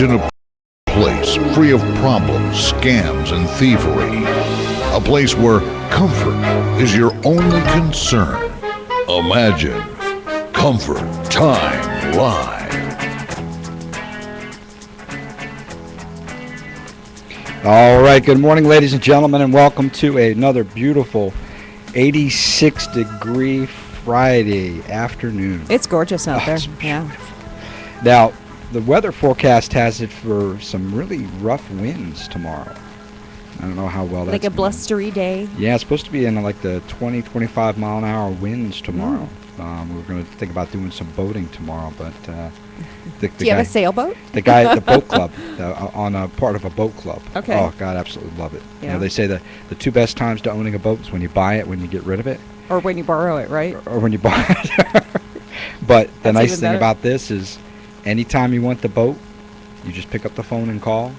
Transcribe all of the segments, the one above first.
A place free of problems, scams, and thievery. A place where comfort is your only concern. Imagine Comfort Time Live. All right, good morning, ladies and gentlemen, and welcome to another beautiful 86-degree Friday afternoon. It's gorgeous out there. It's Yeah. Now, the weather forecast has it for some really rough winds tomorrow. I don't know how well that's Like a gonna- blustery day. Yeah, it's supposed to be in like the 20, 25 mile an hour winds tomorrow. We're going to think about doing some boating tomorrow, but the Do you have a sailboat? the guy at the boat club, on a part of a boat club. Okay. Oh, God, absolutely love it. You know, Yeah. they say the two best times to owning a boat is when you buy it, when you get rid of it, Or when you borrow it, right? or when you buy it. But the That's nice even thing better. about this is anytime you want the boat, you just pick up the phone and call.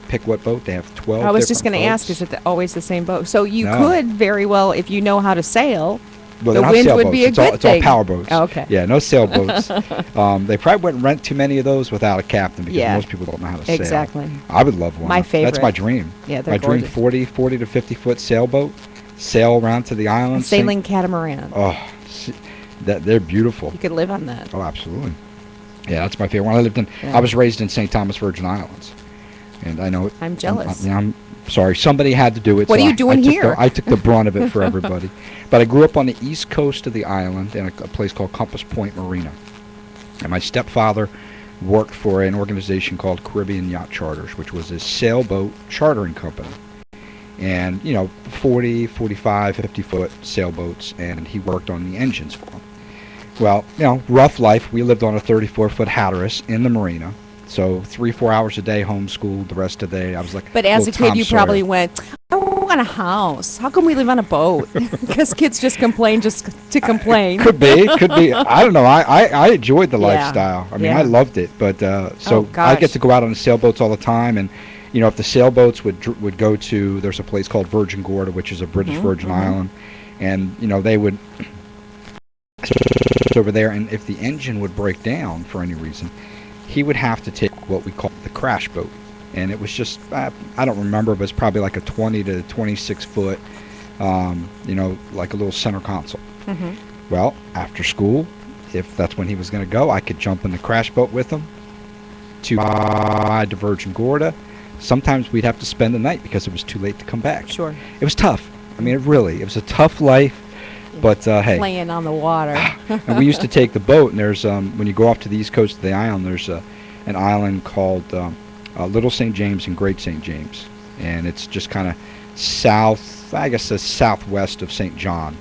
Pick what boat. They have 12 I was just going to ask, is it always the same boat? So you No. could very well, if you know how to sail, Well, the they're not wind would sailboats. be a It's all, good it's all thing. power boats. Oh, okay. Yeah, no sailboats. They probably wouldn't rent too many of those without a captain because Yeah. most people don't know how to sail. Exactly. I would love one. My That's my favorite. dream. Yeah, they're my dream, gorgeous. 40 to 50-foot sailboat, sail around to the a island. sailing catamaran. They're beautiful. You could live on that. Oh, absolutely. Yeah, that's my favorite. When I lived in, Yeah. I was raised in St. Thomas Virgin Islands, and I know. I'm jealous. I'm sorry. Somebody had to do it. What so are you doing here? I took the brunt of it for everybody. But I grew up on the east coast of the island in a place called Compass Point Marina, and my stepfather worked for an organization called Caribbean Yacht Charters, which was a sailboat chartering company. And, 40, 45, 50-foot sailboats, and he worked on the engines for them. Well, rough life. We lived on a 34-foot Hatteras in the marina. So 3-4 hours a day homeschooled. The rest of the day I was like. But as a little kid, Tom you Sawyer. probably went, I want a house. How come we live on a boat? Because kids just complain just to complain. Could be. I don't know. I enjoyed the Yeah. lifestyle. I mean, Yeah. I loved it. But Oh, I gosh. get to go out on the sailboats all the time, and if the sailboats would go to, there's a place called Virgin Gorda, which is a British Virgin Island, and they would over there, and if the engine would break down for any reason, he would have to take what we call the crash boat, and it was just I don't remember, but it's probably like a 20 to 26 foot, like a little center console. Mhm. Well, after school, if that's when he was going to go, I could jump in the crash boat with him to Virgin Gorda. Sometimes we'd have to spend the night because it was too late to come back. Sure. It was tough. I mean, it was a tough life, but hey. Playing on the water. And we used to take the boat, and there's when you go off to the east coast of the island, there's an island called Little St. James and Great St. James, and it's just kind of southwest of St. John.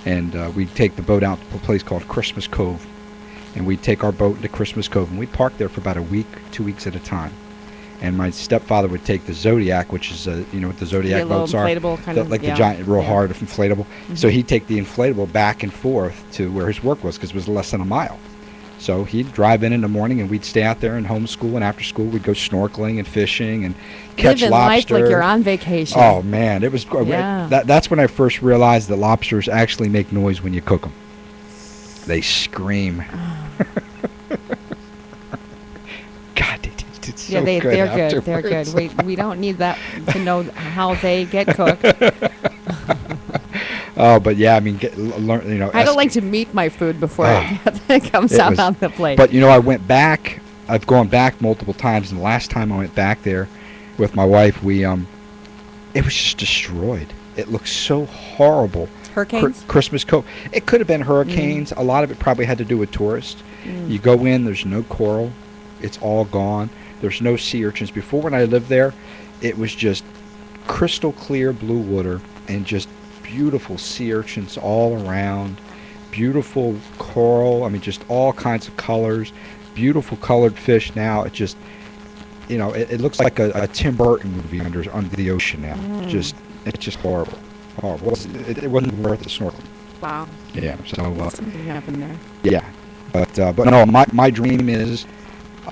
And we'd take the boat out to a place called Christmas Cove, and we'd take our boat into Christmas Cove, and we'd park there for about a week, 2 weeks at a time. And my stepfather would take the Zodiac, which is what the Zodiac Your little boats are, inflatable kind of, like yeah. the giant, real Yeah. hard inflatable. So he'd take the inflatable back and forth to where his work was because it was less than a mile. So he'd drive in the morning, and we'd stay out there and homeschool, and after school we'd go snorkeling and fishing and catch Living life lobster. like you're on vacation. Oh man, it was Yeah. that's when I first realized that lobsters actually make noise when you cook them. They scream. God, it's so Yeah, good they're good. They're afterwards. good. We don't need that to know how they get cooked. Oh, but yeah, I mean, learn. I don't like to meet my food before Ah. it comes It out was- on the plate. But I went back. I've gone back multiple times, and the last time I went back there with my wife, it was just destroyed. It looked so horrible. Hurricanes? Christmas Cove. It could have been hurricanes. A lot of it probably had to do with tourists. You go in, there's no coral. It's all gone. There's no sea urchins. Before, when I lived there, it was just crystal clear blue water and just beautiful sea urchins all around. Beautiful coral. I mean, just all kinds of colors. Beautiful colored fish now. It just, it looks like a Tim Burton movie under the ocean now. It's just horrible. Horrible. It wasn't worth the snorkeling. Wow. Yeah. So Something happened there. yeah, but no, my dream is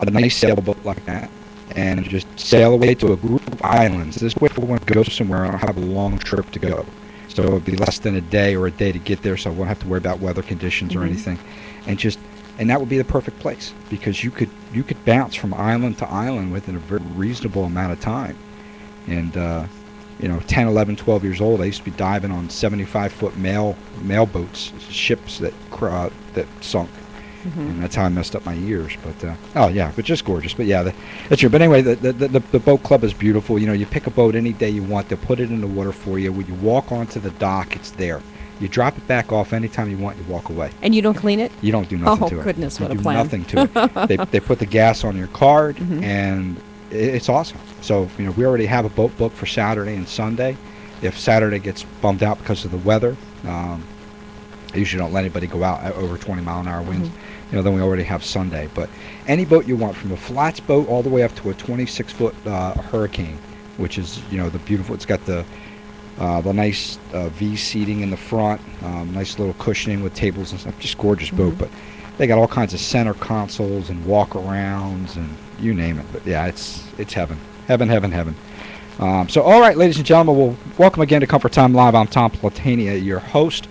a nice sailboat like that, and just sail away to a group of islands. This way, if I want to go somewhere, I don't have a long trip to go. So it would be less than a day or a day to get there, so I won't have to worry about weather conditions or anything. And just And that would be the perfect place because you could bounce from island to island within a very reasonable amount of time. And 10, 11, 12 years old, I used to be diving on 75-foot mail boats, ships that sunk. And that's how I messed up my ears. But but just gorgeous. But yeah, that's true. But anyway, the boat club is beautiful. You pick a boat any day you want. They'll put it in the water for you. When you walk onto the dock, it's there. You drop it back off anytime you want. You walk away. And you don't clean it? You don't do nothing to it. Oh, goodness, what a You do plan. nothing to it. They put the gas on your card, and it's awesome. So, we already have a boat booked for Saturday and Sunday. If Saturday gets bummed out because of the weather, I usually don't let anybody go out at over 20-mile-an-hour winds. Then we already have Sunday. But any boat you want, from a flats boat all the way up to a 26-foot Hurricane, which is, the beautiful, it's got the nice V seating in the front, nice little cushioning with tables and stuff. Just gorgeous boat. But they got all kinds of center consoles and walk-arounds and you name it. But yeah, it's heaven. Heaven. So, all right, ladies and gentlemen, well, welcome again to Comfort Time Live. I'm Tom Platania, your host.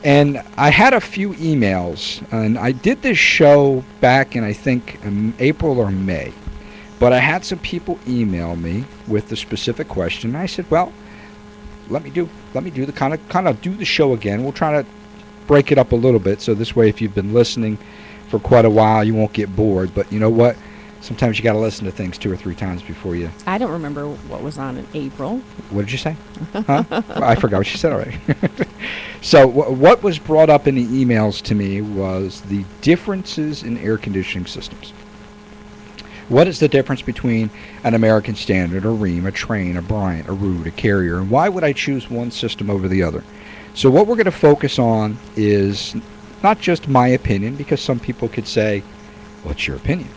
And I had a few emails, and I did this show back in, I think, April or May. But I had some people email me with the specific question, and I said, well, let me do the kind of do the show again. We'll try to break it up a little bit, so this way, if you've been listening for quite a while, you won't get bored. But you know what? Sometimes you got to listen to things 2 or 3 times before you... I don't remember what was on in April. What did you say? Huh? Well, I forgot what you said already. So what was brought up in the emails to me was the differences in air conditioning systems. What is the difference between an American Standard, a Rheem, a Trane, a Bryant, a Root, a Carrier, and why would I choose one system over the other? So what we're going to focus on is not just my opinion, because some people could say, what's your opinion?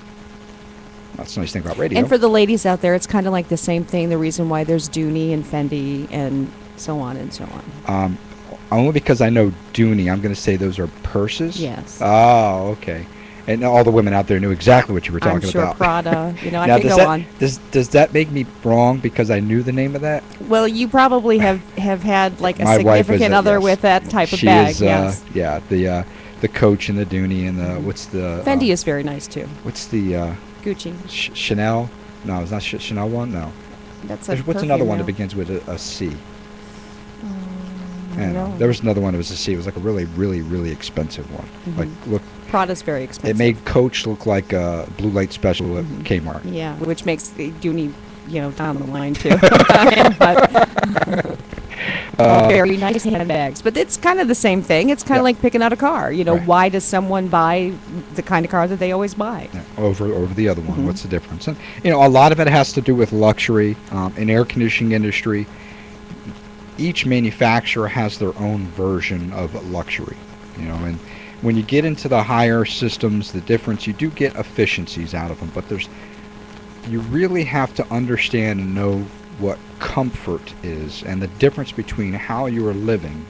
That's the nice thing about radio. And for the ladies out there, it's kind of like the same thing. The reason why there's Dooney and Fendi and so on and so on. Only because I know Dooney, I'm going to say those are purses. Yes. Oh, okay. And all the women out there knew exactly what you were talking I'm sure about. Prada. I Now, could go on. Does that make me wrong because I knew the name of that? Well, you probably have had like a My wife is significant other yes. with that type of She bag. is, Yes. yeah, the Coach and the Dooney and the what's the Fendi is very nice too. what's the Gucci. Chanel? No, it's not Chanel one. No. That's a What's another perfume one that now. begins with a C? I I don't know. know. There was another one that was a C. It was like a really, really, really expensive one. Like look, Prada's very expensive. it made Coach look like a blue light special at Kmart. Yeah, which makes the Dooney, down the line too. But very nice handbags. But it's kind of the same thing. It's kind of Yep. like picking out a car. Right. Why does someone buy the kind of car that they always buy? Yeah, over the other one. What's the difference? And a lot of it has to do with luxury. In air conditioning industry, each manufacturer has their own version of luxury. And when you get into the higher systems, the difference, you do get efficiencies out of them, but you really have to understand and know what comfort is and the difference between how you are living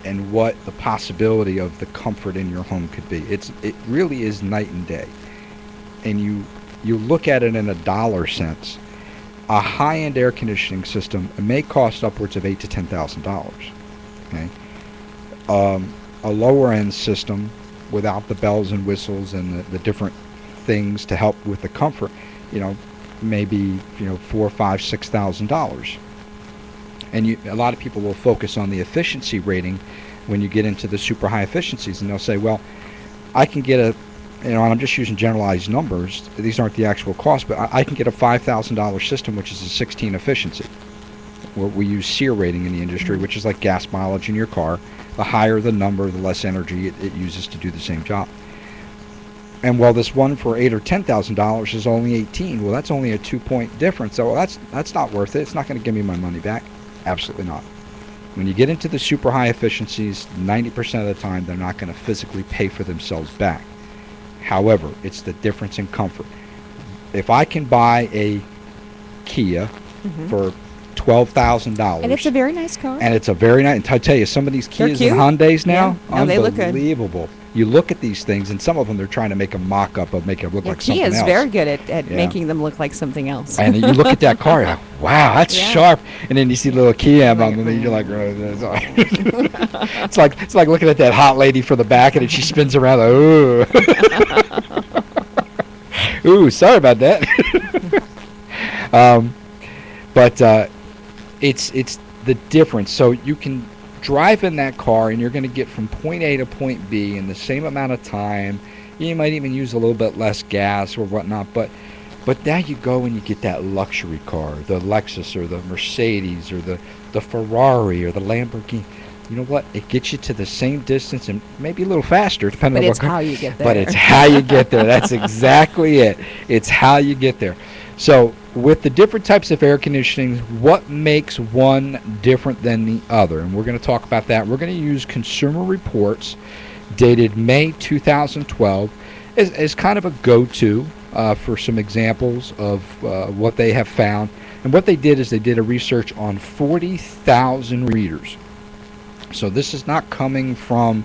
and what the possibility of the comfort in your home could be. It really is night and day. And you look at it in a dollar sense. A high-end air conditioning system may cost upwards of $8,000 to $10,000. Okay, a lower-end system without the bells and whistles and the different things to help with the comfort, maybe $4,000, $5,000, $6,000. And a lot of people will focus on the efficiency rating when you get into the super high efficiencies, and they'll say, well, I can get and I'm just using generalized numbers. These aren't the actual costs, but I can get a $5,000 system, which is a 16 efficiency. We use SEER rating in the industry, which is like gas mileage in your car. The higher the number, the less energy it uses to do the same job. And while this one for $8,000 or $10,000 is only 18, well, that's only a 2-point difference. So that's not worth it. It's not going to give me my money back. Absolutely not. When you get into the super high efficiencies, 90% of the time, they're not going to physically pay for themselves back. However, it's the difference in comfort. If I can buy a Kia for $12,000. And it's a very nice car. And it's a very nice. And I tell you, some of these They're Kias cute. and Hyundais now, Yeah. No, they look good. unbelievable. You look at these things, and some of them they're trying to make a mock-up of make it look like Kia something is else. very good at Yeah. making them look like something else. And you look at that car, you're like, wow, that's Yeah. sharp. And then you see the little Kia Like, on them, and you're like, it's like looking at that hot lady from the back, and then she spins around, like, ooh. Ooh, sorry about that. But it's the difference. So you can drive in that car, and you're going to get from point A to point B in the same amount of time. You might even use a little bit less gas or whatnot, but now you go and you get that luxury car, the Lexus or the Mercedes or the Ferrari or the Lamborghini. You know what? It gets you to the same distance and maybe a little faster, depending But on it's what car. how you get there. But it's how you get there. That's exactly it. It's how you get there. So with the different types of air conditioning, what makes one different than the other? And we're going to talk about that. We're going to use Consumer Reports dated May 2012 as kind of a go-to for some examples of what they have found. And what they did is they did a research on 40,000 readers. So this is not coming from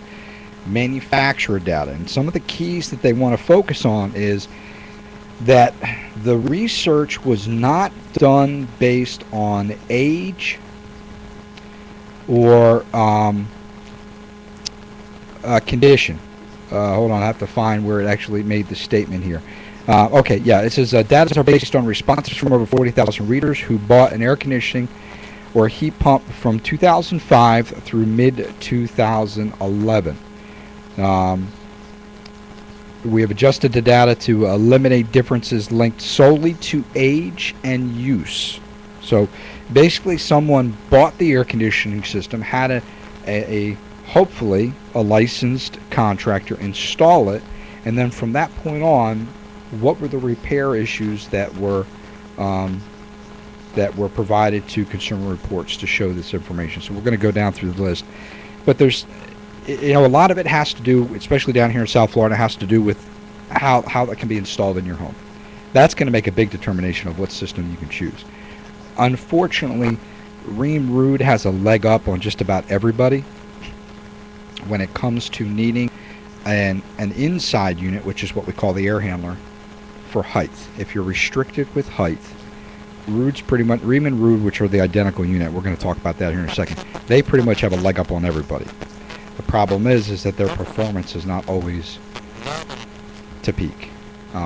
manufacturer data. And some of the keys that they want to focus on is that the research was not done based on age or condition. Hold on, I have to find where it actually made the statement here. Okay, yeah, it says data are based on responses from over 40,000 readers who bought an air conditioning or a heat pump from 2005 through mid-2011. We have adjusted the data to eliminate differences linked solely to age and use. So basically someone bought the air conditioning system, had a hopefully a licensed contractor install it, and then from that point on, what were the repair issues that were provided to Consumer Reports to show this information. So we're going to go down through the list. But there's, a lot of it has to do, especially down here in South Florida, has to do with how that can be installed in your home. That's going to make a big determination of what system you can choose. Unfortunately, Rheem Ruud has a leg up on just about everybody when it comes to needing an inside unit, which is what we call the air handler, for height. If you're restricted with height, Ruud's pretty much, Rheem and Ruud, which are the identical unit, we're going to talk about that here in a second, they pretty much have a leg up on everybody. The problem is that their performance is not always to peak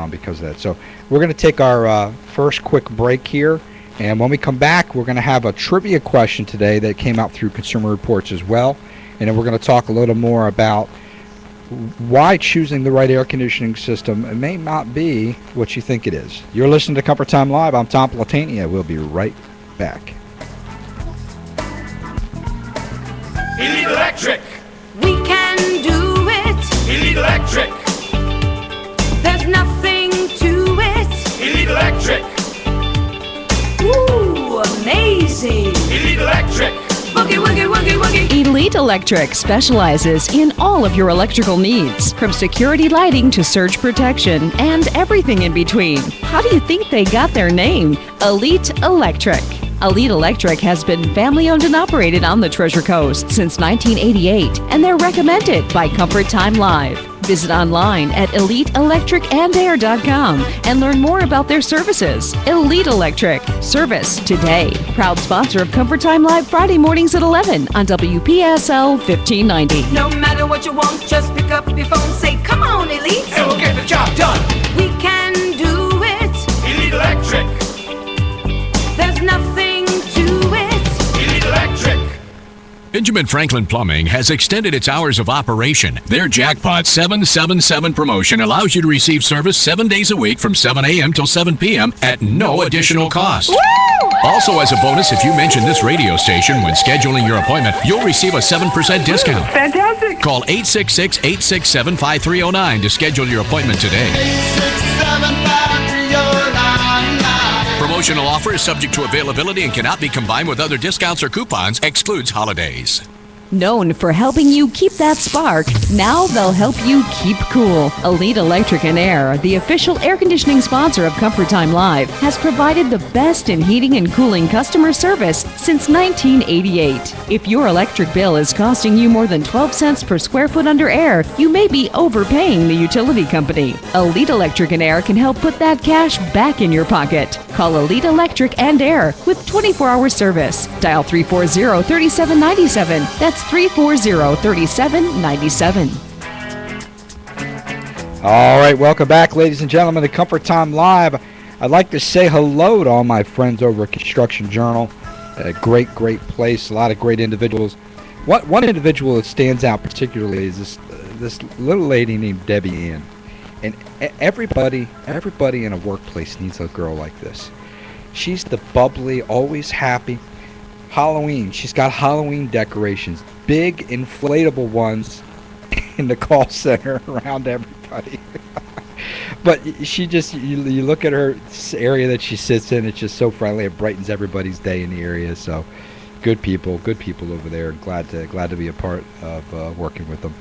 because of that. So we're going to take our first quick break here, and when we come back, we're going to have a trivia question today that came out through Consumer Reports as well, and then we're going to talk a little more about why choosing the right air conditioning system may not be what you think it is. You're listening to Comfort Time Live. I'm Tom Platania. We'll be right back. Elite Electric! We can do it. Elite Electric! There's nothing to it. Elite Electric! Ooh, amazing. Elite Electric! Boogie, woogie, woogie, woogie. Elite Electric specializes in all of your electrical needs, from security lighting to surge protection and everything in between. How do you think they got their name? Elite Electric. Elite Electric has been family owned and operated on the Treasure Coast since 1988, and they're recommended by Comfort Time Live. Visit online at eliteelectricandair.com and learn more about their services. Elite Electric. Service today. Proud sponsor of Comfort Time Live Friday mornings at 11 on WPSL 1590. No matter what you want, just pick up your phone, say, come on, Elite. And we'll get the job done! We can do it. Elite Electric! There's nothing to it. Elite Electric! Benjamin Franklin Plumbing has extended its hours of operation. Their Jackpot 777 promotion allows you to receive service 7 days a week from 7 a.m. till 7 p.m. at no additional cost. Also, as a bonus, if you mention this radio station when scheduling your appointment, you'll receive a 7% discount. Fantastic! Call 866-867-5309 to schedule your appointment today. Promotional offer is subject to availability and cannot be combined with other discounts or coupons. Excludes holidays. Known for helping you keep that spark, now they'll help you keep cool. Elite Electric and Air, the official air conditioning sponsor of Comfort Time Live, has provided the best in heating and cooling customer service since 1988. If your electric bill is costing you more than 12 cents per square foot under air, you may be overpaying the utility company. Elite Electric and Air can help put that cash back in your pocket. Call Elite Electric and Air with 24-hour service. Dial 340-3797. That's 340-3797. All right, welcome back, ladies and gentlemen, to Comfort Time Live. I'd like to say hello to all my friends over at Construction Journal. A great place, a lot of great individuals. One individual that stands out particularly is this little lady named Debbie Ann. And everybody in a workplace needs a girl like this. She's the bubbly, always happy. Halloween, she's got Halloween decorations, big inflatable ones in the call center around everybody. But she just, you look at her area that she sits in, it's just so friendly. It brightens everybody's day in the area. So good people over there. Glad to be a part of working with them.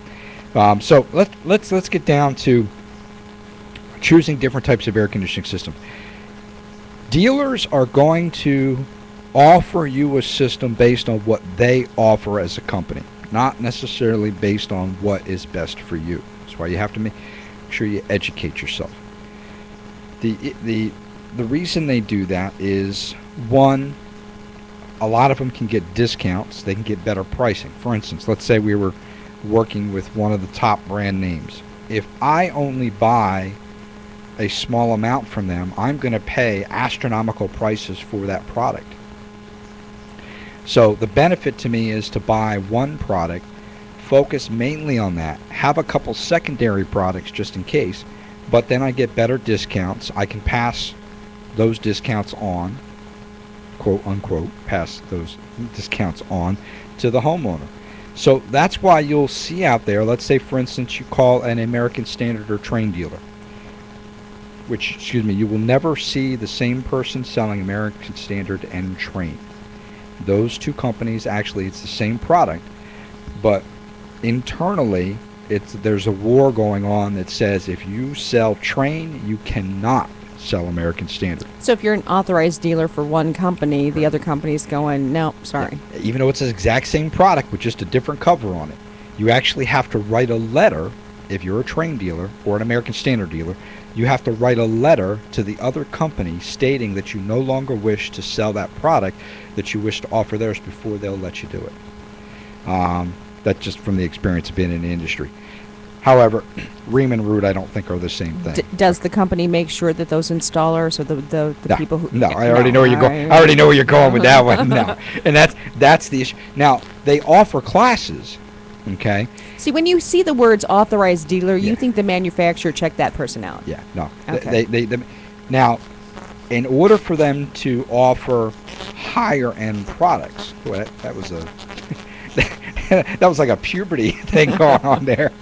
So let's get down to choosing different types of air conditioning systems. Dealers are going to offer you a system based on what they offer as a company, not necessarily based on what is best for you. That's why you have to make sure you educate yourself. The reason they do that is, one, a lot of them can get discounts. They can get better pricing. For instance, let's say we were working with one of the top brand names. If I only buy a small amount from them, I'm going to pay astronomical prices for that product. So the benefit to me is to buy one product, focus mainly on that, have a couple secondary products just in case, but then I get better discounts. I can pass those discounts on, quote unquote, pass those discounts on to the homeowner. So that's why you'll see out there, let's say for instance you call an American Standard or Trane dealer, you will never see the same person selling American Standard and Trane. Those two companies, actually, it's the same product, but internally, there's a war going on that says if you sell Trane, you cannot sell American Standard. So if you're an authorized dealer for one company, the other company's going, no, sorry. Even though it's the exact same product with just a different cover on it, you actually have to write a letter. If you're a Trane dealer or an American Standard dealer, you have to write a letter to the other company stating that you no longer wish to sell that product, that you wish to offer theirs before they'll let you do it. That's just from the experience of being in the industry. However, Rheem and Root I don't think are the same thing. Does the company make sure that those installers or the people who... No, I already know where you're going. I already know where you're going with that one. No. And that's the issue. Now, they offer classes, okay? See, when you see the words authorized dealer, you Yeah. think the manufacturer checked that person out. Yeah, no. Okay. They now, in order for them to offer higher end products, boy, that was a that was like a puberty thing going on there.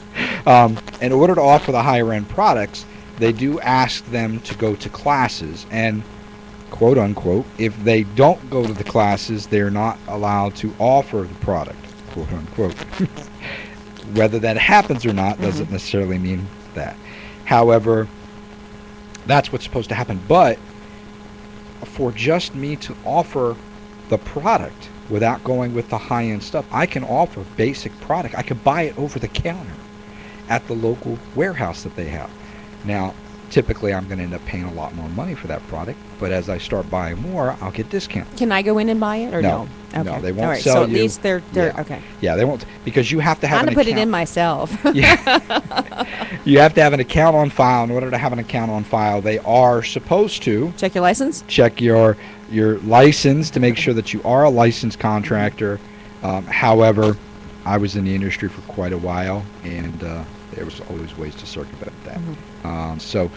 In order to offer the higher end products, they do ask them to go to classes, and quote unquote, if they don't go to the classes, they're not allowed to offer the product, quote unquote. Whether that happens or not doesn't necessarily mean that. However, that's what's supposed to happen. But for just me to offer the product without going with the high-end stuff, I can offer basic product. I can buy it over the counter at the local warehouse that they have. Now, typically I'm going to end up paying a lot more money for that product, but as I start buying more, I'll get discounts. Can I go in and buy it or no? No, Okay. they won't All right, sell so at you. least they're Yeah. okay. Yeah, they won't, because you have to have I'm an gonna put account. it in myself. Yeah. You have to have an account on file. In order to have an account on file, they are supposed to Check your license. check your license to make sure that you are a licensed contractor. However, I was in the industry for quite a while, and there was always ways to circumvent that. So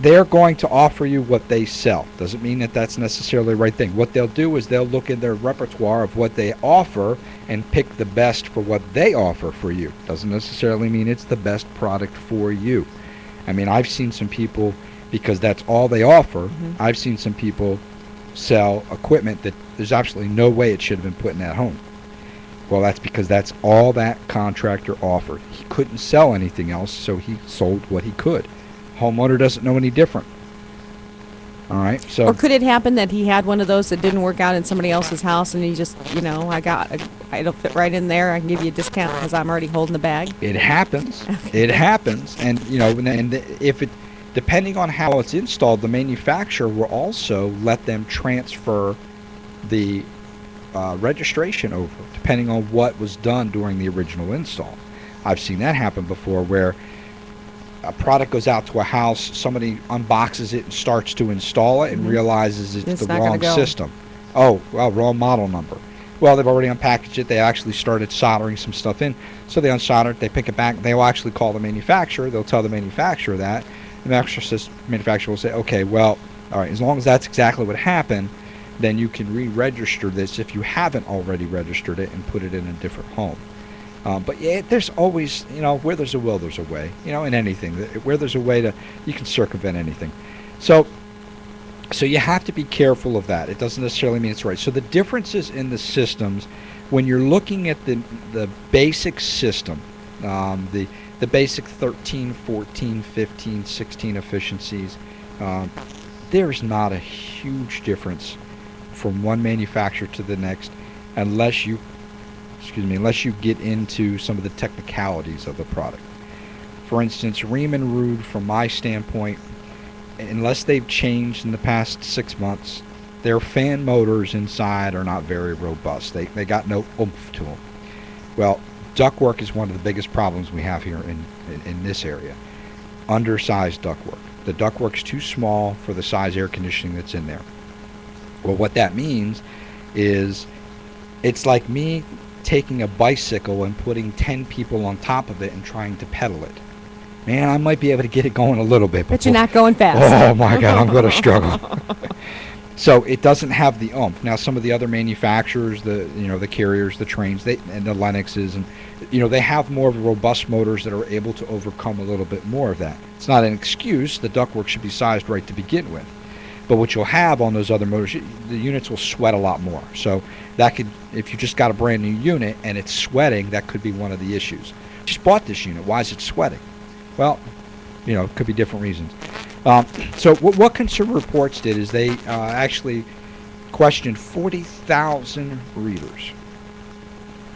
they're going to offer you what they sell. Doesn't mean that that's necessarily the right thing. What they'll do is they'll look in their repertoire of what they offer and pick the best for what they offer for you. Doesn't necessarily mean it's the best product for you. I mean, I've seen some people, because that's all they offer, I've seen some people sell equipment that there's absolutely no way it should have been put in that home. Well, that's because that's all that contractor offered. He couldn't sell anything else, so he sold what he could. Homeowner doesn't know any different. All right, so Or could it happen that he had one of those that didn't work out in somebody else's house, and he just, it'll fit right in there. I can give you a discount because I'm already holding the bag. it happens. It happens, and if it, depending on how it's installed, the manufacturer will also let them transfer the registration over, depending on what was done during the original install. I've seen that happen before, where a product goes out to a house, somebody unboxes it and starts to install it and realizes it's the not gonna wrong go. system. Oh, well, wrong model number. Well, they've already unpackaged it. They actually started soldering some stuff in. So they unsolder it, they pick it back. They will actually call the manufacturer. They'll tell the manufacturer that. The manufacturer will say, okay, well, all right, as long as that's exactly what happened, then you can re-register this if you haven't already registered it and put it in a different home. But yeah, there's always, where there's a will, there's a way. In anything, where there's a way you can circumvent anything. So you have to be careful of that. It doesn't necessarily mean it's right. So the differences in the systems, when you're looking at the basic system, the basic 13, 14, 15, 16 efficiencies, there's not a huge difference from one manufacturer to the next, unless you get into some of the technicalities of the product. For instance, Rheem and Ruud, from my standpoint, unless they've changed in the past 6 months, their fan motors inside are not very robust. They got no oomph to them. Well, ductwork is one of the biggest problems we have here in this area. Undersized ductwork. The ductwork's too small for the size air conditioning that's in there. Well, what that means is it's like me taking a bicycle and putting 10 people on top of it and trying to pedal it. Man, I might be able to get it going a little bit. But you're not going fast. Oh my God, I'm going to struggle. So it doesn't have the oomph. Now, some of the other manufacturers, the Carriers, the Trains, and the Lennoxes, and they have more of robust motors that are able to overcome a little bit more of that. It's not an excuse. The ductwork should be sized right to begin with. But what you'll have on those other motors, the units will sweat a lot more. So that could, if you just got a brand new unit and it's sweating, that could be one of the issues. Just bought this unit. Why is it sweating? Well, it could be different reasons. So what Consumer Reports did is they actually questioned 40,000 readers.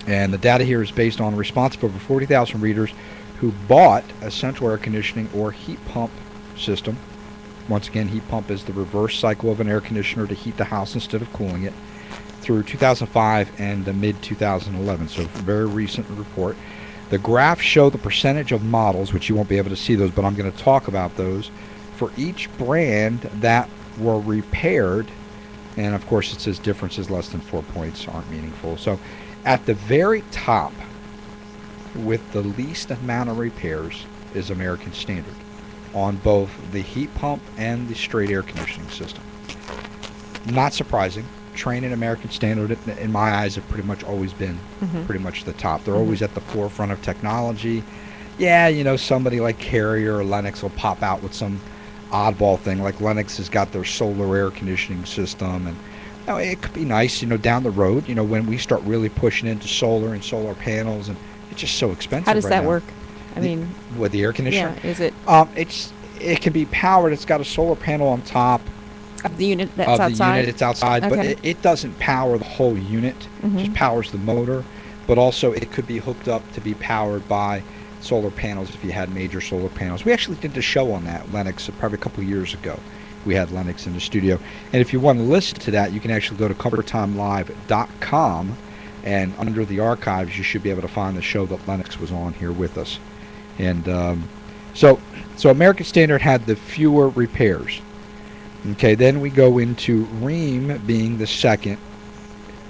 And the data here is based on a response of over 40,000 readers who bought a central air conditioning or heat pump system. Once again, heat pump is the reverse cycle of an air conditioner to heat the house instead of cooling it, through 2005 and mid-2011, so a very recent report. The graphs show the percentage of models, which you won't be able to see those, but I'm going to talk about those, for each brand that were repaired. And of course it says differences less than 4 points aren't meaningful. So at the very top, with the least amount of repairs, is American Standard on both the heat pump and the straight air conditioning system. Not surprising. Trane and American Standard, in my eyes, have pretty much always been pretty much the top. They're always at the forefront of technology. Yeah, somebody like Carrier or Lennox will pop out with some oddball thing, like Lennox has got their solar air conditioning system, and it could be nice, down the road, when we start really pushing into solar and solar panels, and it's just so expensive. How does right that now. work? I mean, with the air conditioner? yeah, is it It can be powered. It's got a solar panel on top of the unit that's of outside? the unit. It's outside, Okay. but it doesn't power the whole unit. It just powers the motor. But also, it could be hooked up to be powered by solar panels if you had major solar panels. We actually did a show on that, Lennox, probably a couple of years ago. We had Lennox in the studio. And if you want to listen to that, you can actually go to ComfortTimeLive.com, and under the archives, you should be able to find the show that Lennox was on here with us. And so American Standard had the fewer repairs. Okay, then we go into Rheem being the second,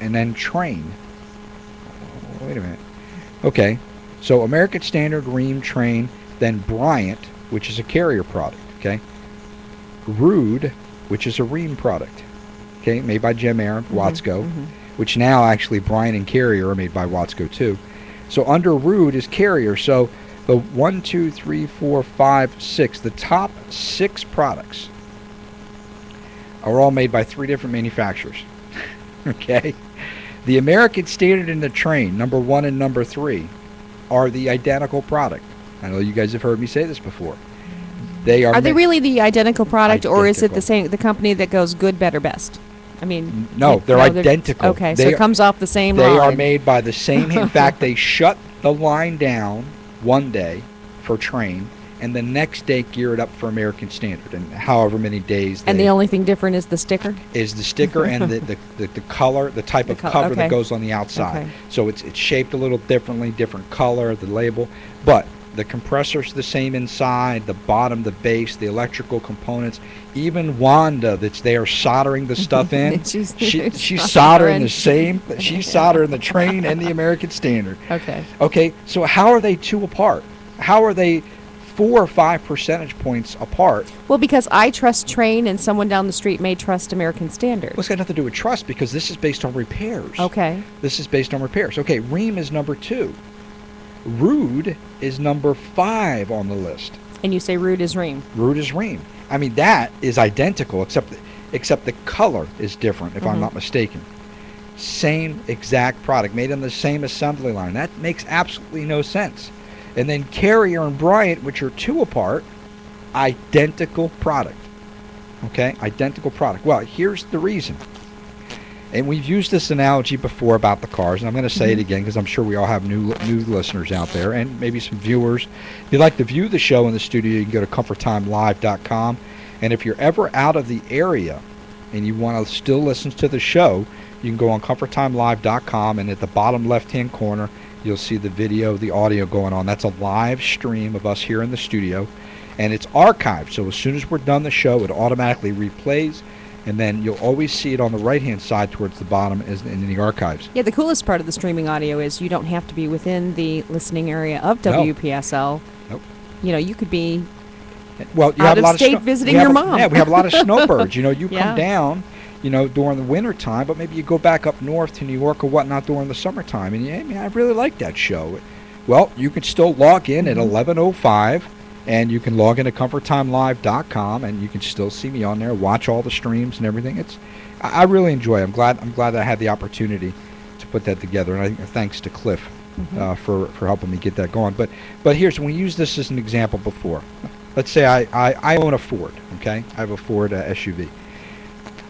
and then Trane. Oh, wait a minute. Okay, so American Standard, Rheem, Trane, then Bryant, which is a Carrier product. Okay, Ruud, which is a Rheem product. Okay, made by Jim Aaron, Watsco, which now actually Bryant and Carrier are made by Watsco too. So under Ruud is Carrier. So the 1, 2, 3, 4, 5, 6, the top 6 products are all made by 3 different manufacturers. Okay, The American Standard and the Train, number 1 and number 3, are the identical product. I know you guys have heard me say this before. They are. Are they really the identical product, or is it Identical. the same? The company that goes good, better, best? I mean, No, they're identical. Okay, so They it comes off the same They line. are made by the same. In fact, they shut the line down one day for train, and the next day gear it up for American Standard, and however many days. And they, the only thing different is the sticker. is the sticker and the color, the type of cover that okay. goes on the outside. Okay. So it's shaped a little differently, different color, the label, but the compressor's the same inside, the bottom, the base, the electrical components. Even Wanda, that's there soldering the stuff in, She's she's soldering soldering. the same. She's soldering the Train and the American Standard. Okay. Okay, so how are they two apart? How are they 4 or 5 percentage points apart? Well, because I trust Train, and someone down the street may trust American Standard. Well, it's got nothing to do with trust because this is based on repairs. Okay. This is based on repairs. Okay, Rheem is number 2. Rude is number 5 on the list. And you say Rude is Ream. Rude is Rheem. I mean, that is identical, except the color is different, if I'm not mistaken. Same exact product, made on the same assembly line. That makes absolutely no sense. And then Carrier and Bryant, which are 2 apart, identical product. Okay, identical product. Well, here's the reason. And we've used this analogy before about the cars, and I'm going to say it again because I'm sure we all have new listeners out there and maybe some viewers. If you'd like to view the show in the studio, you can go to ComfortTimeLive.com. And if you're ever out of the area and you want to still listen to the show, you can go on ComfortTimeLive.com, and at the bottom left-hand corner, you'll see the video, the audio going on. That's a live stream of us here in the studio, and it's archived. So as soon as we're done the show, it automatically replays. And then you'll always see it on the right-hand side towards the bottom as in the archives. Yeah, the coolest part of the streaming audio is you don't have to be within the listening area of No. WPSL. Nope. You know, you could be Well, you out have a of lot state of visiting we have your a- mom. Yeah, we have a lot of snowbirds. You know, you Yeah. come down, you know, during the winter time, but maybe you go back up north to New York or whatnot during the summertime. And yeah, I mean, I really like that show. Well, you can still log in at 11:05. And you can log into ComfortTimeLive.com, and you can still see me on there, watch all the streams and everything. I really enjoy it. I'm glad that I had the opportunity to put that together, and I think thanks to Cliff for helping me get that going. But here's, when we use this as an example before. Let's say I own a Ford. Okay, I have a Ford SUV.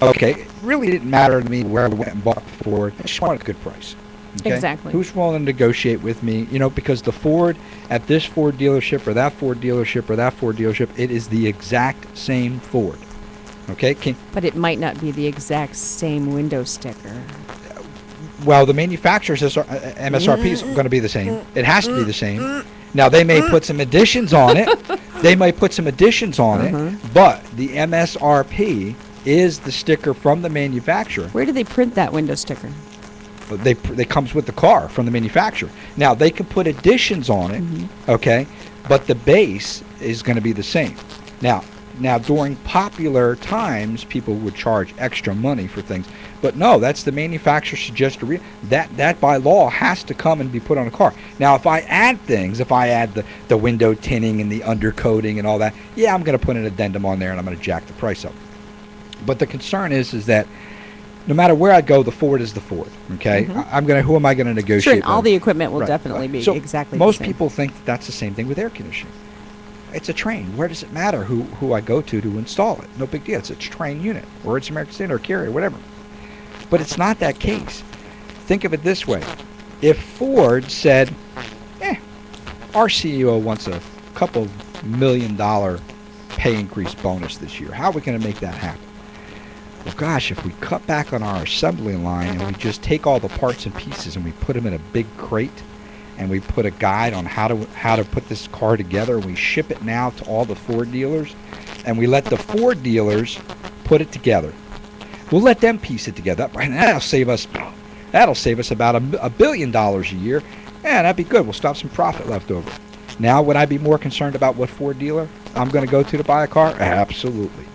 Okay, it really didn't matter to me where I went and bought the Ford. I just wanted a good price. Okay? Exactly. Who's willing to negotiate with me? You know, because the Ford at this Ford dealership or that Ford dealership or that Ford dealership, it is the exact same Ford. Okay? But it might not be the exact same window sticker. Well, the manufacturer's MSRP is going to be the same. It has to be the same. Now, they may put some additions on it. But the MSRP is the sticker from the manufacturer. Where do they print that window sticker? They comes with the car from the manufacturer. Now they can put additions on it, okay, but the base is going to be the same. Now during popular times, people would charge extra money for things, but no, that's the manufacturer suggested. That by law has to come and be put on a car. Now, if I add things, if I add the window tinting and the undercoating and all that, yeah, I'm going to put an addendum on there and I'm going to jack the price up. But the concern is that no matter where I go, the Ford is the Ford. Okay, who am I going to negotiate? Sure, and all with? the equipment will Right, definitely right. be So exactly most the same. people think that's the same thing with air conditioning. It's a Train. Where does it matter who I go to install it? No big deal. It's a Train unit, or it's American Standard or Carrier, whatever. But it's not that case. Think of it this way: if Ford said, our CEO wants a couple $1 million pay increase bonus this year, how are we going to make that happen? Well, gosh, if we cut back on our assembly line and we just take all the parts and pieces and we put them in a big crate and we put a guide on how to put this car together, and we ship it now to all the Ford dealers, and we let the Ford dealers put it together. We'll let them piece it together, and that'll save us about $1 billion a year. Yeah, that'd be good. We'll stop some profit left over. Now, would I be more concerned about what Ford dealer I'm going to go to buy a car? Absolutely.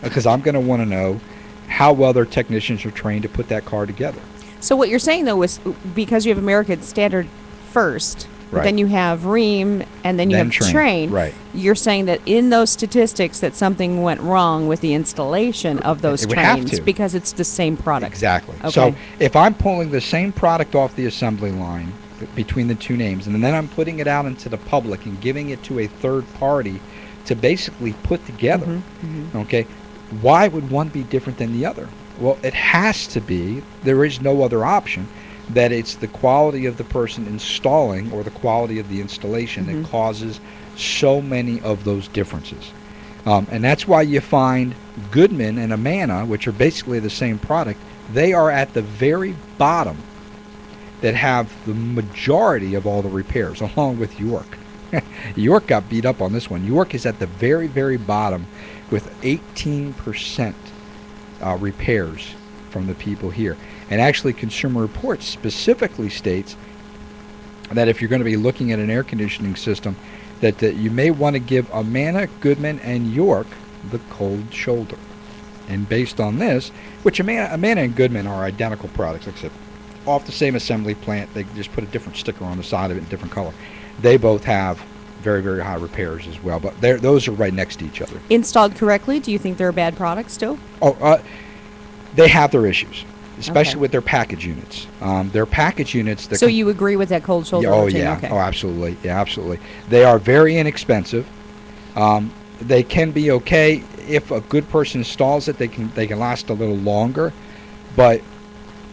Because I'm going to want to know how well their technicians are trained to put that car together. So what you're saying, though, is because you have American Standard first, But Right. then you have Rheem, and then you Then have Trane, Train. right. You're saying that in those statistics that something went wrong with the installation of those It would have trains to. because it's the same product. Exactly. Okay. So if I'm pulling the same product off the assembly line between the two names, and then I'm putting it out into the public and giving it to a third party to basically put together, okay, why would one be different than the other? Well, it has to be, there is no other option, that it's the quality of the person installing or the quality of the installation that causes so many of those differences. And that's why you find Goodman and Amana, which are basically the same product, they are at the very bottom that have the majority of all the repairs, along with York. York got beat up on this one. York is at the very, very bottom with 18% repairs from the people here. And actually, Consumer Reports specifically states that if you're going to be looking at an air conditioning system, that you may want to give Amana, Goodman, and York the cold shoulder. And based on this, which Amana and Goodman are identical products, like I said, off the same assembly plant, they just put a different sticker on the side of it in different color. They both have very, very high repairs as well, but those are right next to each other. Installed correctly, do you think they're a bad product still? They have their issues, especially Okay. with their package units. Their package units. So you agree with that cold shoulder Oh routine? yeah. Okay. Oh, absolutely. Yeah, absolutely. They are very inexpensive. They can be okay if a good person installs it. They can last a little longer, but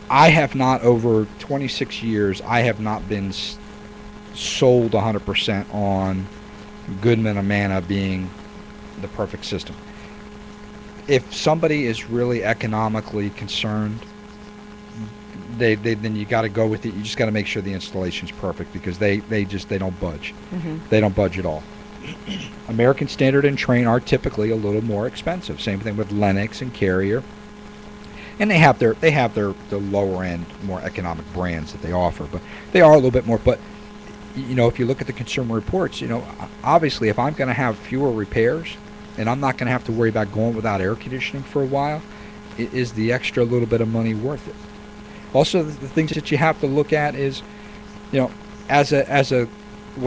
I have not, over 26 years, I have not been sold 100% on Goodman Amana being the perfect system. If somebody is really economically concerned, then you got to go with it. You just got to make sure the installation's perfect, because they don't budge. They don't budge at all. American Standard and Trane are typically a little more expensive. Same thing with Lennox and Carrier. And they have the lower end, more economic brands that they offer, but they are a little bit more. But if you look at the Consumer Reports, obviously if I'm going to have fewer repairs and I'm not going to have to worry about going without air conditioning for a while, is the extra little bit of money worth it? Also, the things that you have to look at is, when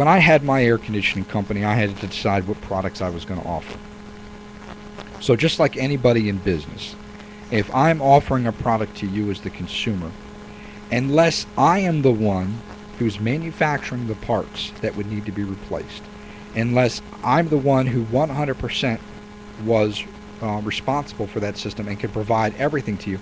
I had my air conditioning company, I had to decide what products I was going to offer. So just like anybody in business, if I'm offering a product to you as the consumer, unless I am the one who's manufacturing the parts that would need to be replaced, unless I'm the one who 100% was responsible for that system and could provide everything to you,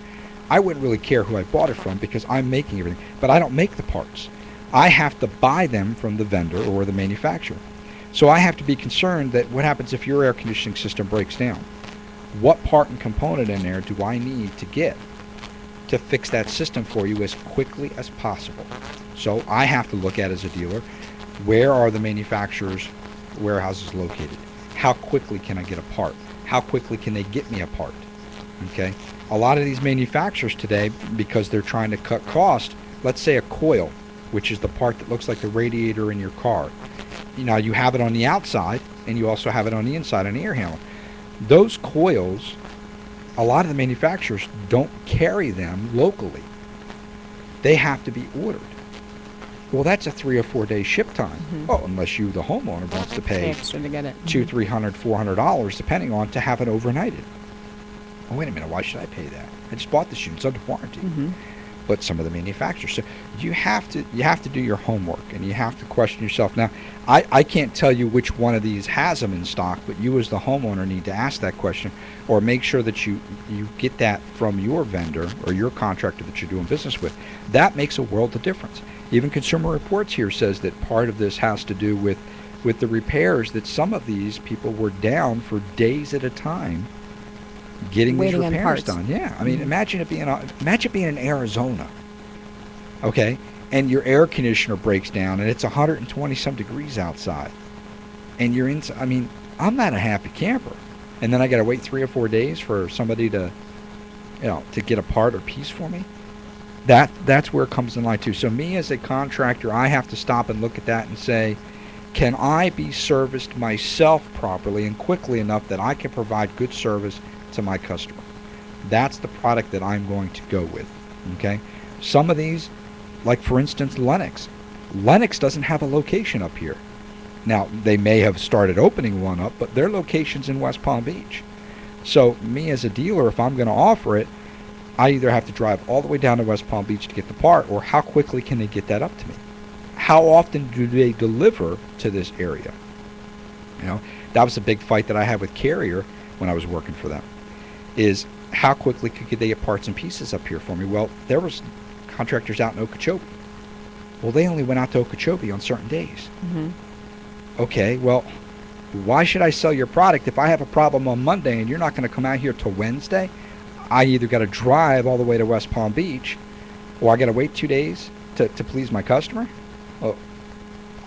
I wouldn't really care who I bought it from, because I'm making everything. But I don't make the parts. I have to buy them from the vendor or the manufacturer. So I have to be concerned that what happens if your air conditioning system breaks down? What part and component in there do I need to get to fix that system for you as quickly as possible? So I have to look at, as a dealer, where are the manufacturers' warehouses located? How quickly can I get a part? How quickly can they get me a part? Okay? A lot of these manufacturers today, because they're trying to cut cost, let's say a coil, which is the part that looks like the radiator in your car. You have it on the outside, and you also have it on the inside on the air handler. Those coils, a lot of the manufacturers don't carry them locally. They have to be ordered. Well, that's a 3 or 4 day ship time. Oh, unless you, the homeowner, wants to pay Extra to get it. $200, $300, $400, depending on, to have it overnighted. Oh, wait a minute, why should I pay that? I just bought this unit, it's under warranty. But some of the manufacturers, so you have to do your homework, and you have to question yourself. Now, I can't tell you which one of these has them in stock, but you as the homeowner need to ask that question, or make sure that you get that from your vendor or your contractor that you're doing business with. That makes a world of difference. Even Consumer Reports here says that part of this has to do with the repairs, that some of these people were down for days at a time getting these Waiting on repairs parts. done. Yeah, I mean, imagine being in Arizona, okay, and your air conditioner breaks down, and it's 120 some degrees outside, and you're in. I mean, I'm not a happy camper, and then I got to wait 3 or 4 days for somebody to get a part or piece for me. That's where it comes in line too. So me as a contractor, I have to stop and look at that and say, can I be serviced myself properly and quickly enough that I can provide good service to my customer? That's the product that I'm going to go with. Okay, some of these, like for instance Lennox Lennox doesn't have a location up here. Now, they may have started opening one up, but their location's in West Palm Beach. So me as a dealer, if I'm going to offer it, I either have to drive all the way down to West Palm Beach to get the part, or how quickly can they get that up to me? How often do they deliver to this area? You know, that was a big fight that I had with Carrier when I was working for them, is how quickly could they get parts and pieces up here for me? Well, there was contractors out in Okeechobee. Well, they only went out to Okeechobee on certain days. Mm-hmm. Okay, well, why should I sell your product if I have a problem on Monday and you're not going to come out here till Wednesday? I either got to drive all the way to West Palm Beach, or I got to wait 2 days to please my customer. Well,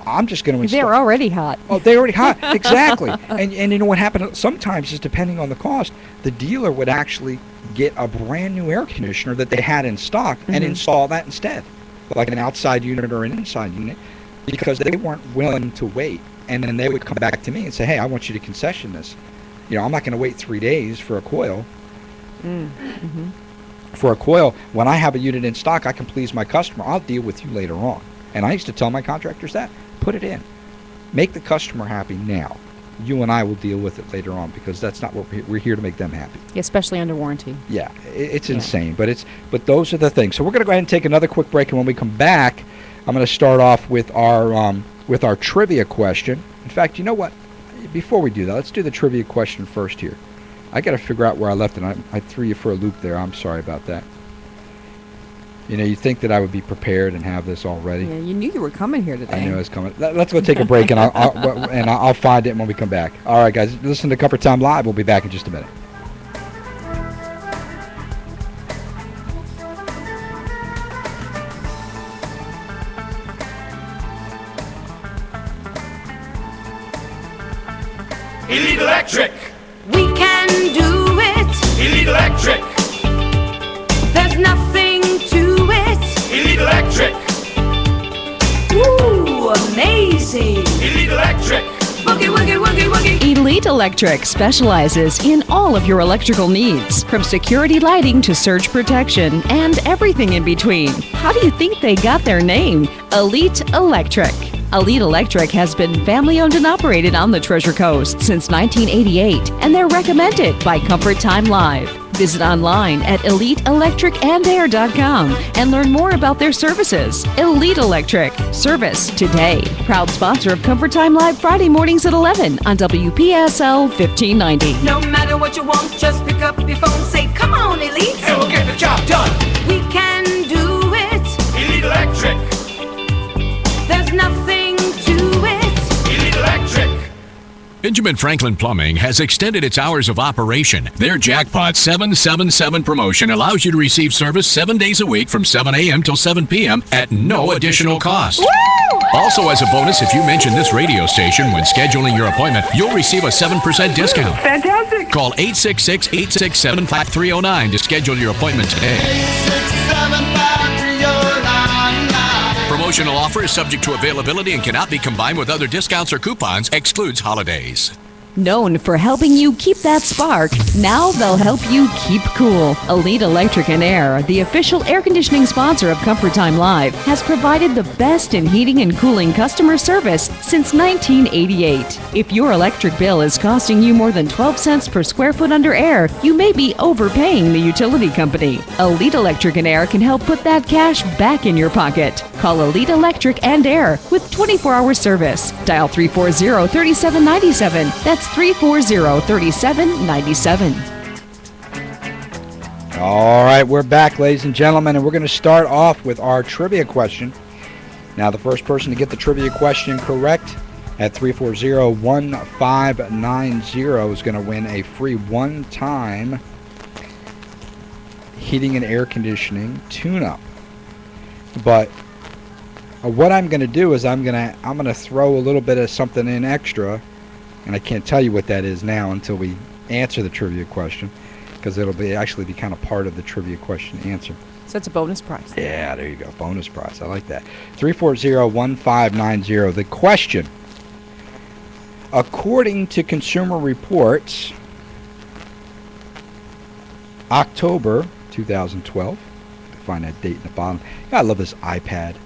I'm just going to install. They're already hot. Oh, they're already hot. Exactly. And you know what happened? Sometimes is depending on the cost, the dealer would actually get a brand new air conditioner that they had in stock and install that instead, like an outside unit or an inside unit, because they weren't willing to wait. And then they would come back to me and say, hey, I want you to concession this. You know, I'm not going to wait 3 days for a coil. Mm-hmm. For a coil, when I have a unit in stock, I can please my customer. I'll deal with you later on. And I used to tell my contractors that. Put it in. Make the customer happy now. You and I will deal with it later on, because that's not what we're here to make them happy. Especially under warranty. Yeah, it's insane. But those are the things. So we're going to go ahead and take another quick break, and when we come back, I'm going to start off with our trivia question. In fact, you know what? Before we do that, let's do the trivia question first here. I got to figure out where I left it. I threw you for a loop there. I'm sorry about that. You know, you think that I would be prepared and have this already. Yeah, you knew you were coming here today. I knew it was coming. Let's go take a break, and I'll find it when we come back. All right, guys, listen to Comfort Time Live. We'll be back in just a minute. Elite Electric. We can do it. Elite Electric. There's nothing to it. Elite Electric. Ooh, amazing. Elite Electric. Boogie, woogie, woogie, woogie. Elite Electric specializes in all of your electrical needs, from security lighting to surge protection and everything in between. How do you think they got their name? Elite Electric. Elite Electric has been family owned and operated on the Treasure Coast since 1988, and they're recommended by Comfort Time Live. Visit online at eliteelectricandair.com and learn more about their services. Elite Electric. Service today. Proud sponsor of Comfort Time Live Friday mornings at 11 on WPSL 1590. No matter what you want, just pick up your phone, say, come on, Elite. And we'll get the job done. We can do it. Elite Electric. There's nothing to it. Elite Electric. Benjamin Franklin Plumbing has extended its hours of operation. Their Jackpot 777 promotion allows you to receive service 7 days a week from 7 a.m. till 7 p.m. at no additional cost. Also, as a bonus, if you mention this radio station when scheduling your appointment, you'll receive a 7% discount. Fantastic. Call 866-867-5309 to schedule your appointment today. Promotional offer is subject to availability and cannot be combined with other discounts or coupons. Excludes holidays. Known for helping you keep that spark, now they'll help you keep cool. Elite Electric and Air, the official air conditioning sponsor of Comfort Time Live, has provided the best in heating and cooling customer service since 1988. If your electric bill is costing you more than 12 cents per square foot under air, you may be overpaying the utility company. Elite Electric and Air can help put that cash back in your pocket. Call Elite Electric and Air with 24-hour service. Dial 340-3797. That's 340-3797. All right, we're back, ladies and gentlemen, and we're going to start off with our trivia question. Now, the first person to get the trivia question correct at 340-1590 is going to win a free one-time heating and air conditioning tune-up. But what I'm going to do is I'm going to throw a little bit of something in extra, and I can't tell you what that is now until we answer the trivia question, because it'll actually be kind of part of the trivia question answer. So it's a bonus prize. Yeah, there you go. Bonus prize. I like that. 340-1590. The question: according to Consumer Reports, October 2012, find that date in the bottom. I love this iPad.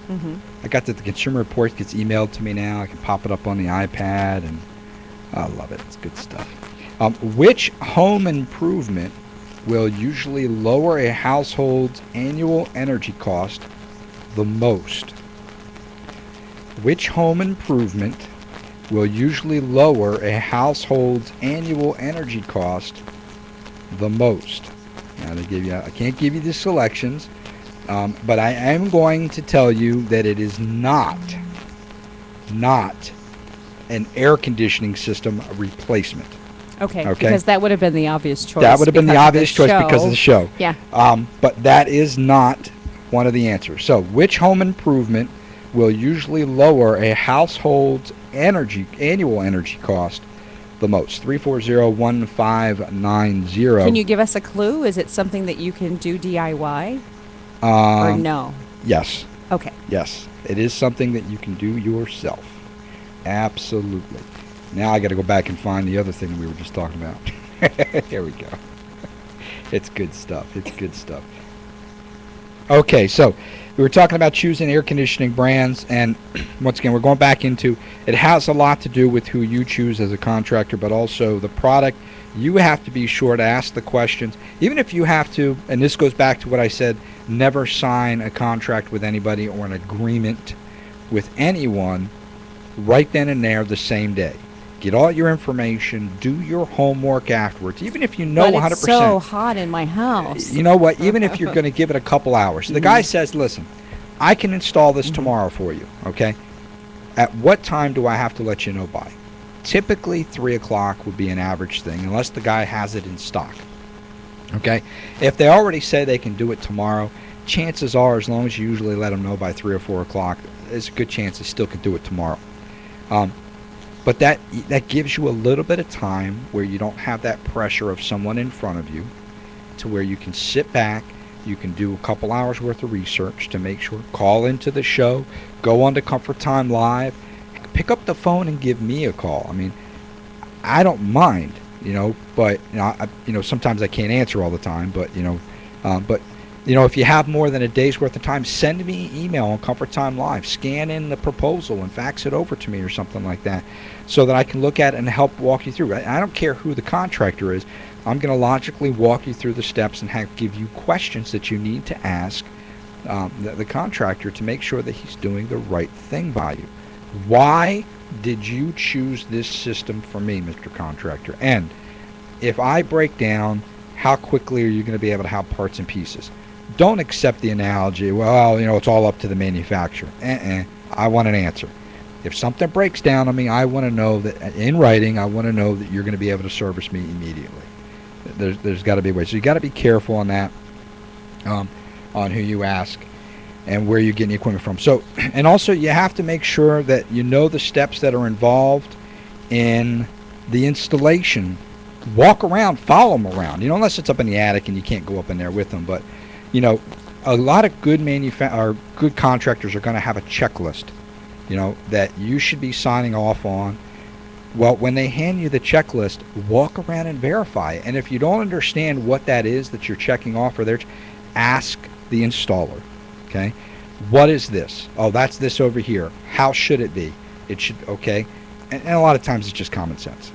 I got that the Consumer Report gets emailed to me now. I can pop it up on the iPad, and I love it. It's good stuff. Which home improvement will usually lower a household's annual energy cost the most? Which home improvement will usually lower a household's annual energy cost the most? Now, I can't give you the selections, but I am going to tell you that it is not an air conditioning system replacement. Okay, Okay. because that would have been the obvious choice. That would have been the because of obvious choice because of the show. Yeah. But that is not one of the answers. So, which home improvement will usually lower a household's annual energy cost the most? 340-1590. Can you give us a clue? Is it something that you can do DIY or no? Yes. Okay. Yes. It is something that you can do yourself. Absolutely. Now I got to go back and find the other thing we were just talking about. There we go. It's good stuff. It's good stuff. Okay, so we were talking about choosing air conditioning brands, and once again, we're going back into it has a lot to do with who you choose as a contractor, but also the product. You have to be sure to ask the questions, even if you have to, and this goes back to what I said, never sign a contract with anybody or an agreement with anyone right then and there the same day. Get all your information, do your homework afterwards, even if you know But 100%. it's so hot in my house. You know what? Even if you're going to give it a couple hours. The guy says, listen, I can install this tomorrow for you, okay? At what time do I have to let you know by? Typically, 3 o'clock would be an average thing, unless the guy has it in stock, okay? If they already say they can do it tomorrow, chances are, as long as you usually let them know by 3 or 4 o'clock, there's a good chance they still could do it tomorrow. But that gives you a little bit of time where you don't have that pressure of someone in front of you, to where you can sit back, you can do a couple hours worth of research to make sure, call into the show, go on to Comfort Time Live, pick up the phone and give me a call. I mean, I don't mind, but sometimes I can't answer all the time, but if you have more than a day's worth of time, send me an email on Comfort Time Live. Scan in the proposal and fax it over to me or something like that, so that I can look at it and help walk you through. I don't care who the contractor is. I'm going to logically walk you through the steps and give you questions that you need to ask the contractor to make sure that he's doing the right thing by you. Why did you choose this system for me, Mr. Contractor? And if I break down, how quickly are you going to be able to have parts and pieces? Don't accept the analogy, well, it's all up to the manufacturer. I want an answer. If something breaks down on me, I want to know that in writing, I want to know that you're going to be able to service me immediately. There's got to be a way. So you got to be careful on that, on who you ask and where you're getting the equipment from. So, and also you have to make sure that you know the steps that are involved in the installation. Walk around, follow them around. Unless it's up in the attic and you can't go up in there with them. But, a lot of good good contractors are going to have a checklist, that you should be signing off on. Well, when they hand you the checklist, walk around and verify it. And if you don't understand what that is that you're checking off, ask the installer. Okay, what is this? Oh, that's this over here. How should it be? It should, okay. And a lot of times it's just common sense.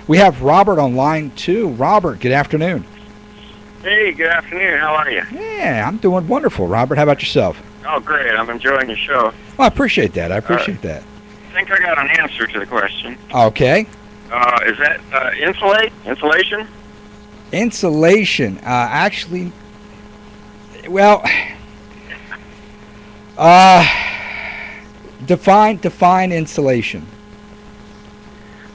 We have Robert on line 2. Robert, good afternoon. Hey, good afternoon. How are you? Yeah, I'm doing wonderful. Robert, how about yourself? Oh, great. I'm enjoying your show. Well, I appreciate that. I think I got an answer to the question. Okay. Is that insulation? Insulation. Actually, well, define insulation.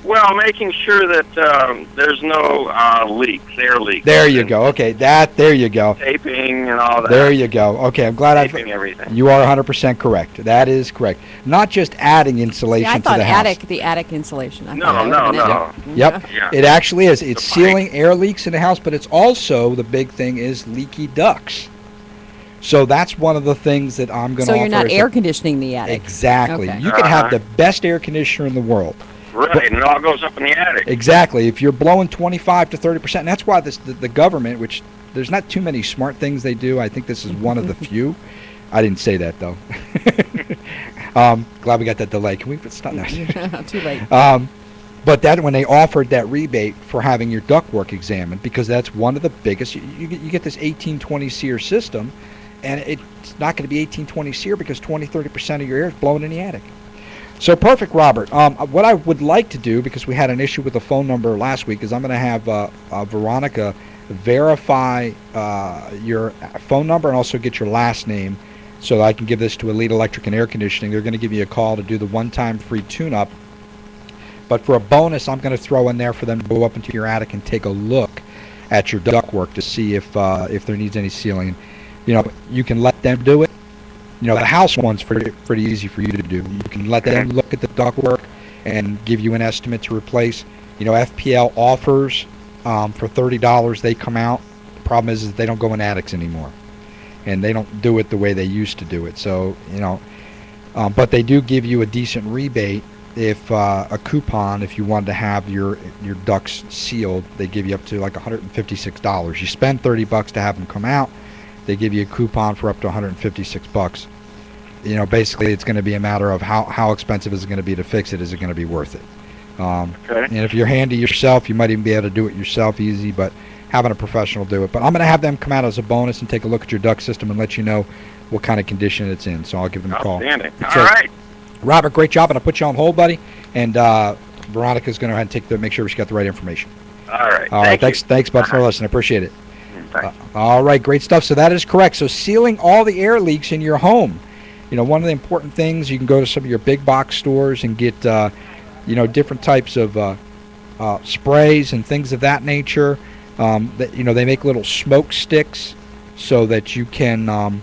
Well, making sure that there's no leaks, air leaks. There you go. Okay, there you go. Taping and all that. There you go. Okay, I'm glad Taping everything. You are 100% correct. That is correct. Not just adding insulation I to thought the house. the attic insulation. I No. Yep. Yeah. It actually is. It's The pipe. sealing air leaks in the house, but it's also, the big thing is leaky ducts. So that's one of the things that I'm going to So offer. you're not as a- air conditioning the attic. Exactly. Okay. You can have the best air conditioner in the world. Right, and it all goes up in the attic. Exactly. If you're blowing 25 to 30%, and that's why the government, which there's not too many smart things they do. I think this is one of the few. I didn't say that though. Glad we got that delay. Can we stop now? Too late. But that when they offered that rebate for having your ductwork examined, because that's one of the biggest. You get this 1820 SEER system, and it's not going to be 1820 SEER because 20-30% of your air is blowing in the attic. So perfect, Robert. What I would like to do, because we had an issue with the phone number last week, is I'm going to have Veronica verify your phone number and also get your last name so that I can give this to Elite Electric and Air Conditioning. They're going to give you a call to do the one-time free tune-up. But for a bonus, I'm going to throw in there for them to go up into your attic and take a look at your ductwork to see if there needs any sealing. You know, you can let them do it. You know, the house one's pretty easy for you to do. You can let them look at the ductwork and give you an estimate to replace. You know, FPL offers for $30 they come out. The problem is they don't go in attics anymore, and they don't do it the way they used to do it. So, you know, but they do give you a decent rebate. If a coupon, if you wanted to have your ducts sealed, they give you up to like $156. You spend $30 to have them come out, they give you a coupon for up to $156. You know, basically, it's going to be a matter of how expensive is it going to be to fix it. Is it going to be worth it? Okay. And if you're handy yourself, you might even be able to do it yourself easy. But having a professional do it. But I'm going to have them come out as a bonus and take a look at your duct system and let you know what kind of condition it's in. So I'll give them a call. Outstanding. So, All right. Robert, great job, and I'll put you on hold, buddy. And Veronica's going to go ahead and make sure she got the right information. All right. All right, Thank you. thanks, bud, for listening. I appreciate it. Thanks. All right, great stuff. So that is correct. So sealing all the air leaks in your home. You know, one of the important things, you can go to some of your big box stores and get, you know, different types of sprays and things of that nature. That, you know, they make little smoke sticks so that you can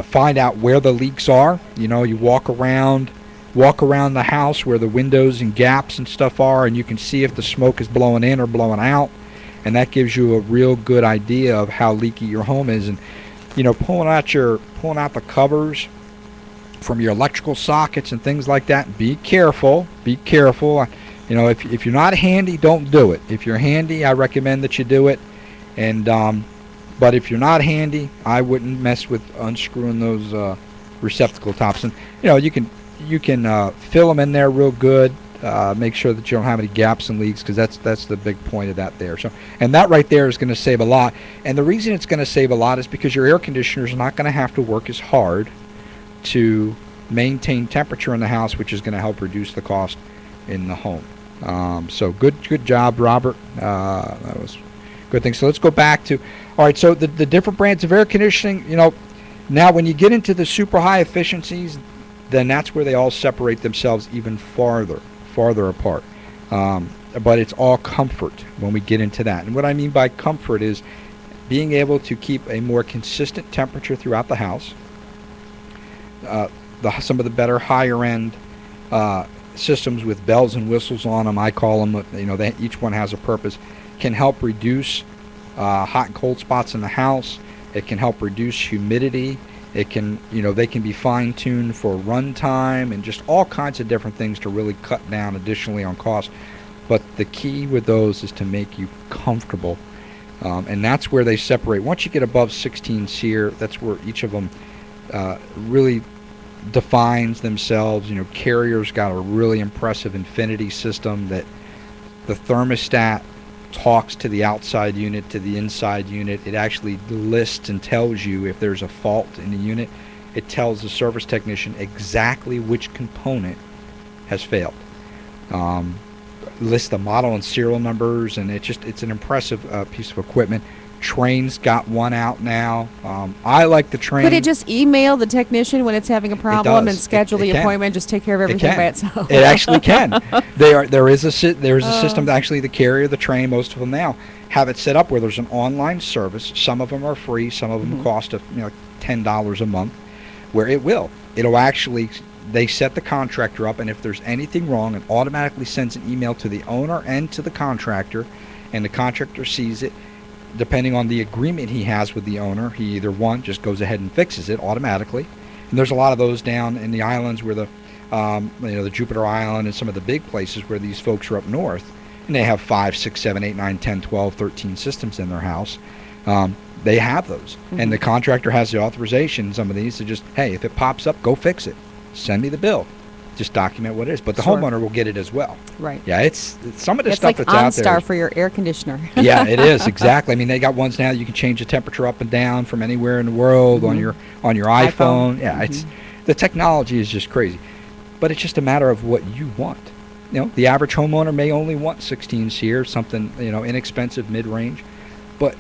find out where the leaks are. You know, you walk around the house where the windows and gaps and stuff are, and you can see if the smoke is blowing in or blowing out, and that gives you a real good idea of how leaky your home is. And, you know, pulling out the covers from your electrical sockets and things like that, be careful. You know, if you're not handy, don't do it. If you're handy, I recommend that you do it. And but if you're not handy, I wouldn't mess with unscrewing those receptacle tops. And, you know, you can fill them in there real good. Make sure that you don't have any gaps and leaks, because that's the big point of that there. So, and that right there is going to save a lot. And the reason it's going to save a lot is because your air conditioner is not going to have to work as hard to maintain temperature in the house, which is going to help reduce the cost in the home. So good job, Robert. That was a good thing. So let's go back to, all right, so the different brands of air conditioning, you know, now when you get into the super high efficiencies, then that's where they all separate themselves even farther apart. But it's all comfort when we get into that. And what I mean by comfort is being able to keep a more consistent temperature throughout the house. Some of the better higher end systems with bells and whistles on them, I call them, you know, each one has a purpose, can help reduce hot and cold spots in the house. It can help reduce humidity. It can, you know, they can be fine-tuned for runtime and just all kinds of different things to really cut down additionally on cost. But the key with those is to make you comfortable, and that's where they separate. Once you get above 16 SEER, that's where each of them really defines themselves. You know, Carrier's got a really impressive Infinity system that the thermostat talks to the outside unit, to the inside unit. It actually lists and tells you if there's a fault in the unit. It tells the service technician exactly which component has failed. Lists the model and serial numbers, and it's an impressive piece of equipment. Train's got one out now. I like the Train. Could it just email the technician when it's having a problem and schedule the can. appointment, just take care of everything by itself? It actually can. There is a system that actually the Carrier, the Train, most of them now have it set up where there's an online service. Some of them are free. Some of them cost $10 a month. Where it'll actually, they set the contractor up, and if there's anything wrong, it automatically sends an email to the owner and to the contractor, and the contractor sees it. Depending on the agreement he has with the owner, he either just goes ahead and fixes it automatically, and there's a lot of those down in the islands where the Jupiter Island and some of the big places where these folks are up north, and they have 5, 6, 7, 8, 9, 10, 12, 13 systems in their house. They have those. And the contractor has the authorization, some of these, to just, hey, if it pops up, go fix it. Send me the bill. Just document what it is. But the Sure. homeowner will get it as well. Right. Yeah, it's some of the It's stuff like that's out there. OnStar for your air conditioner. Yeah, it is, exactly. I mean, they got ones now you can change the temperature up and down from anywhere in the world on your iPhone. Yeah, it's the technology is just crazy. But it's just a matter of what you want. You know, the average homeowner may only want 16 SEER, something, inexpensive, mid-range. But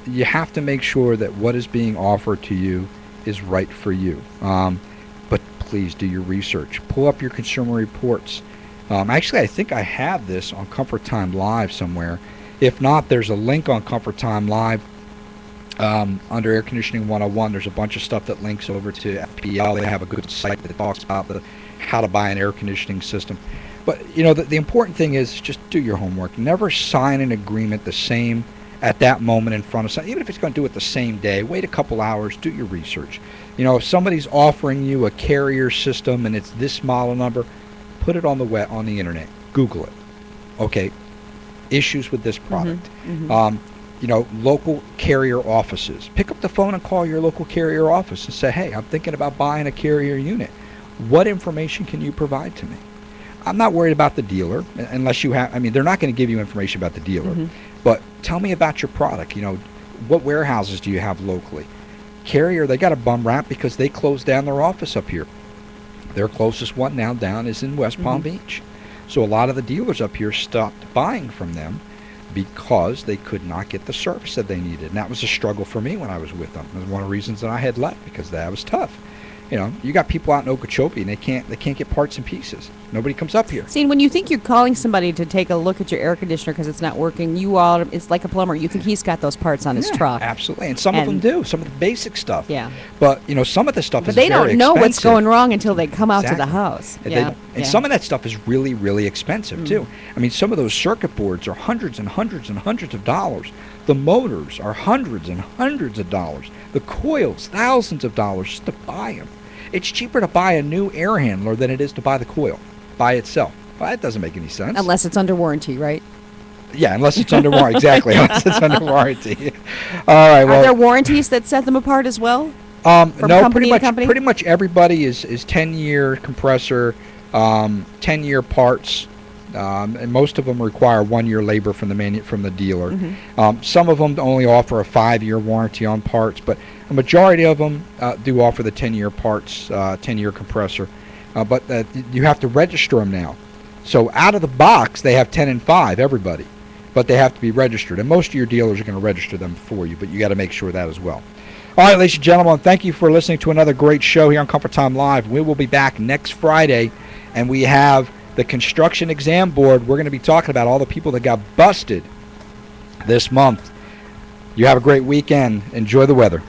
you have to make sure that what is being offered to you is right for you. But please do your research. Pull up your Consumer Reports. Actually, I think I have this on Comfort Time Live somewhere. If not, there's a link on Comfort Time Live under Air Conditioning 101. There's a bunch of stuff that links over to FPL. They have a good site that talks about how to buy an air conditioning system. But, the important thing is just do your homework. Never sign an agreement the same at that moment in front of somebody. Even if it's going to do it the same day, wait a couple hours, do your research. If somebody's offering you a Carrier system and it's this model number, put it on the internet. Google it. Okay. Issues with this product. Local Carrier offices. Pick up the phone and call your local Carrier office and say, hey, I'm thinking about buying a Carrier unit. What information can you provide to me? I'm not worried about the dealer unless you have, they're not going to give you information about the dealer. But tell me about your product. What warehouses do you have locally? Carrier, they got a bum rap because they closed down their office up here. Their closest one now down is in West Palm Beach. So a lot of the dealers up here stopped buying from them because they could not get the service that they needed. And that was a struggle for me when I was with them. It was one of the reasons that I had left, because that was tough. You got people out in Okeechobee and they can't get parts and pieces. Nobody comes up here. See, when you think you're calling somebody to take a look at your air conditioner because it's not working, it's like a plumber. You think he's got those parts on his truck. Absolutely. And some of them do. Some of the basic stuff. Yeah. But, some of the stuff is very very expensive. But they don't know what's going expensive. wrong until they come out to the Exactly. house. And some of that stuff is really, really expensive, too. Some of those circuit boards are hundreds and hundreds and hundreds of dollars. The motors are hundreds and hundreds of dollars. The coils, thousands of dollars just to buy them. It's cheaper to buy a new air handler than it is to buy the coil by itself. Well, that doesn't make any sense. Unless it's under warranty, right? Yeah, unless it's under warranty. Exactly, unless it's under warranty. All right. Well, Are there warranties that set them apart as well? no, company to company? pretty much everybody is 10-year compressor, 10-year parts, and most of them require 1-year labor from the dealer. Some of them only offer a 5-year warranty on parts, but a majority of them do offer the 10-year parts, 10-year compressor. But you have to register them now. So out of the box, they have 10 and 5, everybody. But they have to be registered. And most of your dealers are going to register them for you, but you got to make sure of that as well. All right, ladies and gentlemen, thank you for listening to another great show here on Comfort Time Live. We will be back next Friday, and we have the construction exam board. We're going to be talking about all the people that got busted this month. You have a great weekend. Enjoy the weather.